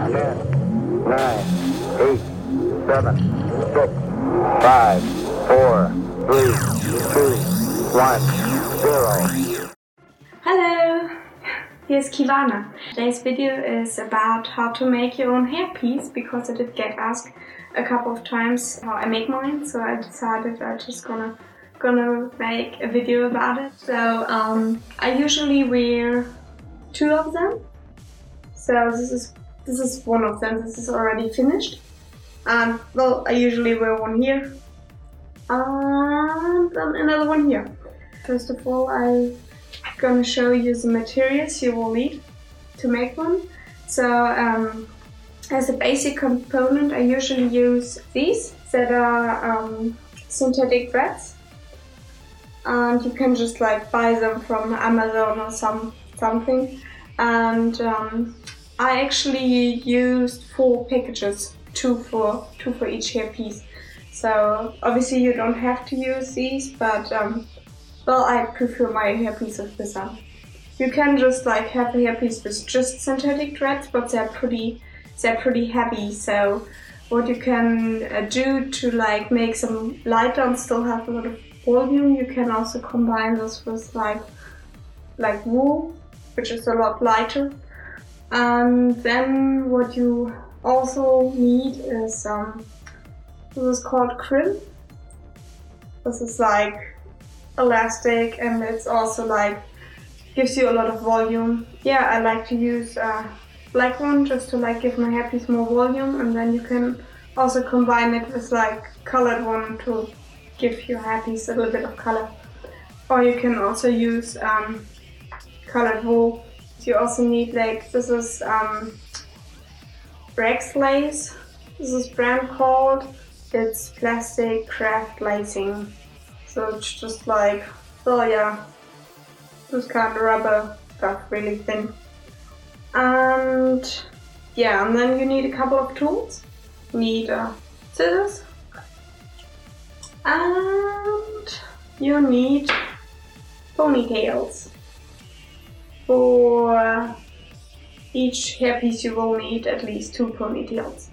10, 9, 8, 7, 6, 5, 4, 3, 2, 1, 0. Hello! Here's Ciwana. Today's video is about how to make your own hairpiece because I did get asked a couple of times how I make mine, so I decided I'm just gonna make a video about it. So I usually wear 2 of them. So this is one of them. This is already finished. And well, I usually wear one here and then another one here. First of all, I'm gonna show you the materials you will need to make one. So as a basic component, I usually use these that are synthetic threads, and you can just like buy them from Amazon or something. And I actually used 4 packages, two for each hairpiece. So obviously you don't have to use these, but well, I prefer my hairpieces with them. You can just like have a hairpiece with just synthetic threads, but they're pretty heavy. So what you can do to like make them lighter and still have a lot of volume, you can also combine this with like wool, which is a lot lighter. And then what you also need is this is called crin. This is like elastic, and it's also like gives you a lot of volume. Yeah, I like to use black one just to like give my hairpiece more volume, and then you can also combine it with like colored one to give your hairpiece a little bit of color. Or you can also use colored wool. You also need like, this is rexlace. This is brand called. It's plastic craft lacing. So it's just like, oh yeah, this kind of rubber stuff, really thin. And yeah, and then you need a couple of tools. You need scissors, and you need ponytails. For each hairpiece you will need at least 2 ponytails.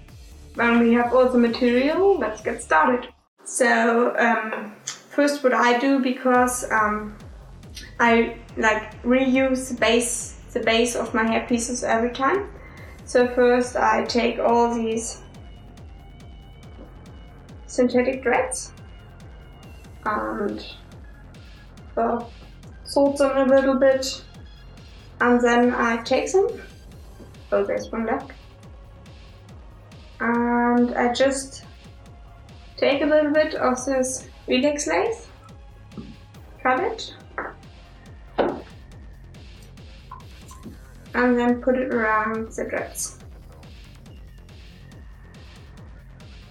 When we have all the material, let's get started. So first what I do, because I like reuse the base of my hairpieces every time. So first I take all these synthetic threads and salt them a little bit. And then I take them, oh there's one left, and I just take a little bit of this rexlace, cut it, and then put it around the threads,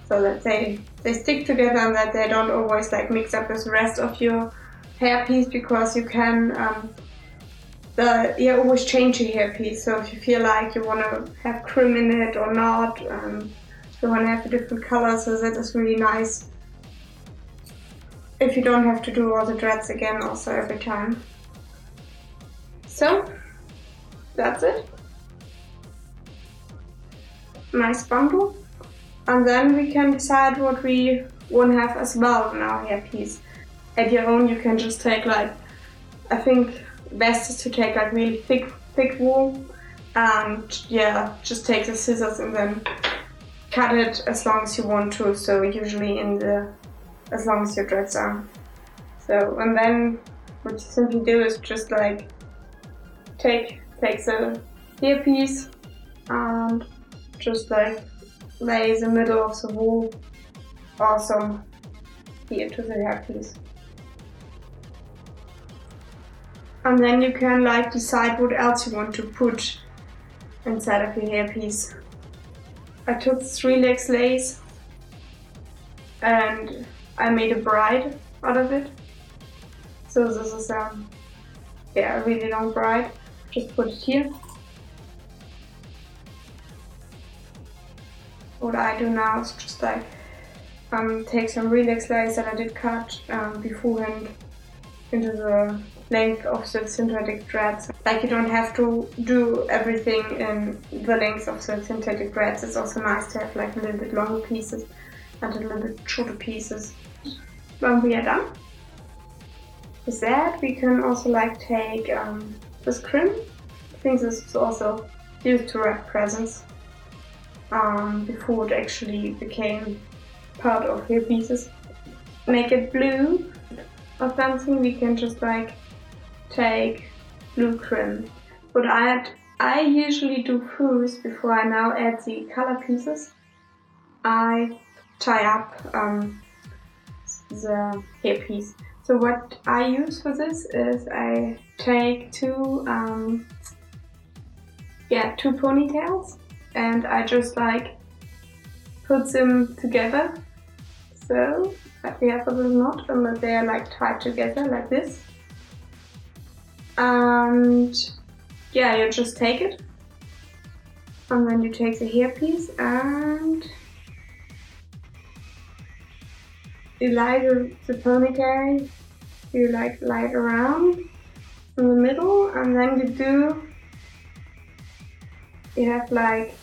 so that they stick together and that they don't always like mix up with the rest of your hairpiece, because you can you always change your hairpiece. So if you feel like you want to have crin in it or not, you want to have a different color, so that is really nice. If you don't have to do all the threads again also every time. So that's it. Nice bundle. And then we can decide what we want to have as well in our hairpiece. At your own you can just take like, I think best is to take like really thick wool, and yeah, just take the scissors and then cut it as long as you want to, so usually as long as your threads are. So, and then what you simply do is just like take the hairpiece and just like lay the middle of the wool also here to the hairpiece. And then you can like decide what else you want to put inside of your hairpiece. I took 3 rexlace and I made a bride out of it. So this is yeah, a really long bride. Just put it here. What I do now is just like take some rexlace that I did cut beforehand into the length of the synthetic threads. Like you don't have to do everything in the length of the synthetic threads. It's also nice to have like a little bit longer pieces and a little bit shorter pieces. When we are done with that, we can also like take this crin. I think this is also used to wrap presents before it actually became part of hairpieces. Make it blue or something, we can just like take blue crin. What I usually do first, before I now add the color pieces, I tie up the hairpiece. So what I use for this is I take two ponytails and I just like put them together. So that we have a little knot and that they are like tied together like this. And yeah, you just take it and then you take the hairpiece and you lie the ponytail, you like lie it around in the middle, and then you have like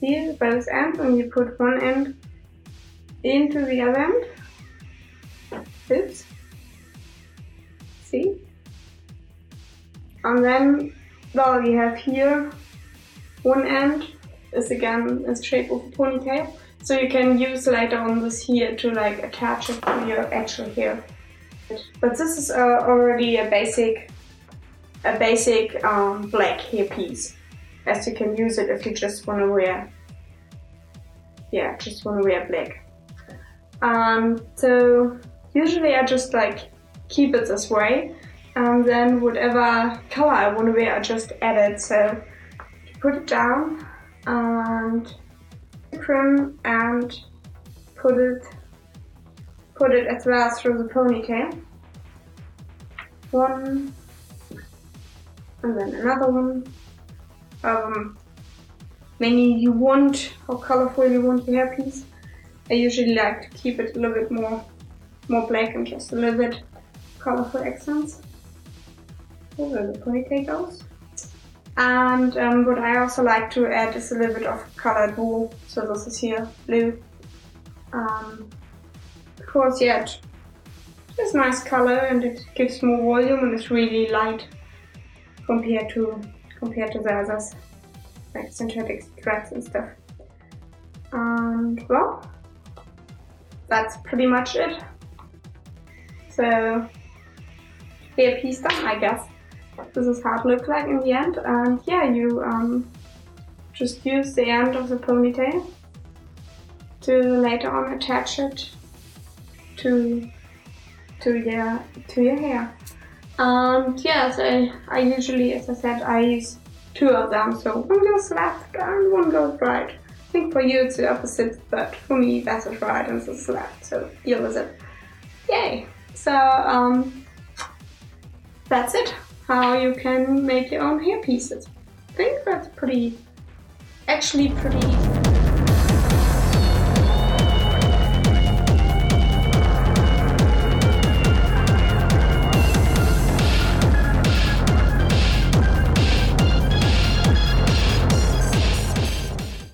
here both ends and you put one end into the other end. Oops. See? And then, well, you have here one end is again in the shape of a ponytail. So you can use later on this here to like attach it to your actual hair. But this is already a basic black hairpiece, as you can use it if you just want to wear, black. So usually I just like keep it this way, and then whatever color I want to wear, I just add it. So put it down and trim and put it as well through the ponytail. One and then another one. Many you want, how colorful you want your hairpiece. I usually like to keep it a little bit more black and just a little bit colorful accents. So where the ponytail goes. And what I also like to add is a little bit of colored wool. So this is here blue. Because yeah, it's nice color and it gives more volume and it's really light compared to the others, like synthetic threads and stuff. And well, that's pretty much it. So hairpiece done, I guess. This is how it looks like in the end. And yeah, you just use the end of the ponytail to later on attach it to your hair. And yeah, so I usually, as I said, I use two of them. So one goes left and one goes right. I think for you it's the opposite, but for me that's is right and this is left. So deal with it. Yay! So that's it. How you can make your own hair pieces. I think that's actually pretty easy.